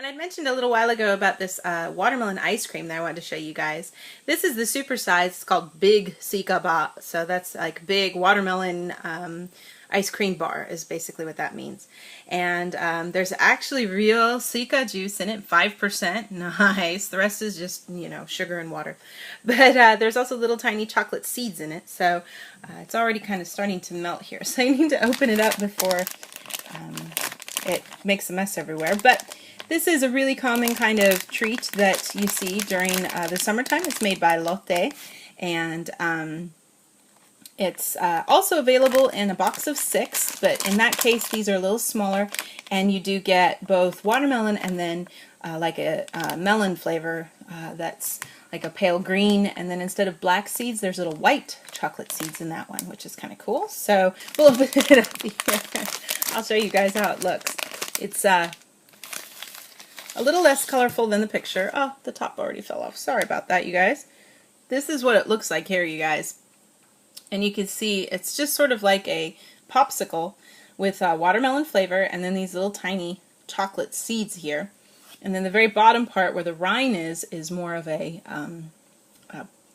And I mentioned a little while ago about this watermelon ice cream that I wanted to show you guys. This is the super size. It's called Big Sika Ba. So that's like big watermelon ice cream bar is basically what that means. And there's actually real Sika juice in it, 5%. Nice. The rest is just, you know, sugar and water. But there's also little tiny chocolate seeds in it. So it's already kind of starting to melt here. So I need to open it up before it makes a mess everywhere. But this is a really common kind of treat that you see during the summertime. It's made by Lotte, and it's also available in a box of 6, but in that case these are a little smaller, and you do get both watermelon and then like a melon flavor that's like a pale green, and then instead of black seeds there's little white chocolate seeds in that one, which is kind of cool. So we'll open it up here. I'll show you guys how it looks. It's a little less colorful than the picture. Oh, the top already fell off. Sorry about that, you guys. This is what it looks like here, you guys. And you can see it's just sort of like a popsicle with watermelon flavor, and then these little tiny chocolate seeds here. And then the very bottom part where the rind is more of a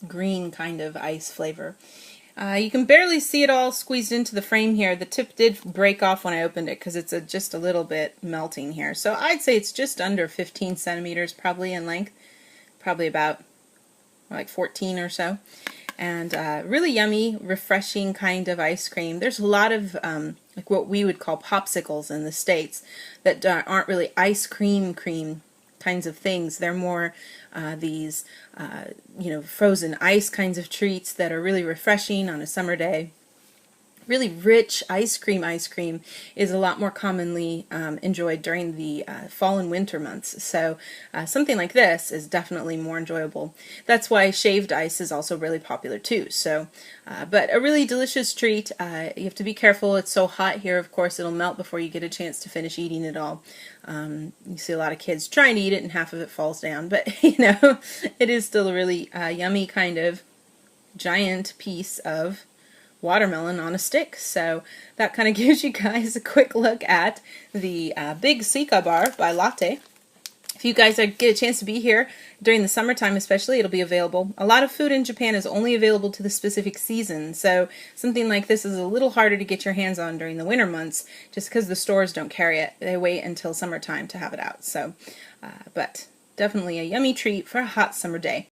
green kind of ice flavor. You can barely see it all squeezed into the frame here. The tip did break off when I opened it because it's just a little bit melting here. So I'd say it's just under 15 centimeters probably in length. Probably about like 14 or so. And really yummy, refreshing kind of ice cream. There's a lot of like what we would call popsicles in the States that aren't really ice cream kinds of things. They're more these you know, frozen ice kinds of treats that are really refreshing on a summer day. Really rich ice cream is a lot more commonly enjoyed during the fall and winter months. So something like this is definitely more enjoyable. That's why shaved ice is also really popular too. So, but a really delicious treat. You have to be careful. It's so hot here, of course, it'll melt before you get a chance to finish eating it all. You see a lot of kids trying to eat it and half of it falls down. But, you know, it is still a really yummy kind of giant piece of watermelon on a stick. So that kind of gives you guys a quick look at the Big Sika Bar by Lotte. If you guys get a chance to be here during the summertime especially, it'll be available. A lot of food in Japan is only available to the specific season, so something like this is a little harder to get your hands on during the winter months just because the stores don't carry it. They wait until summertime to have it out. So, but definitely a yummy treat for a hot summer day.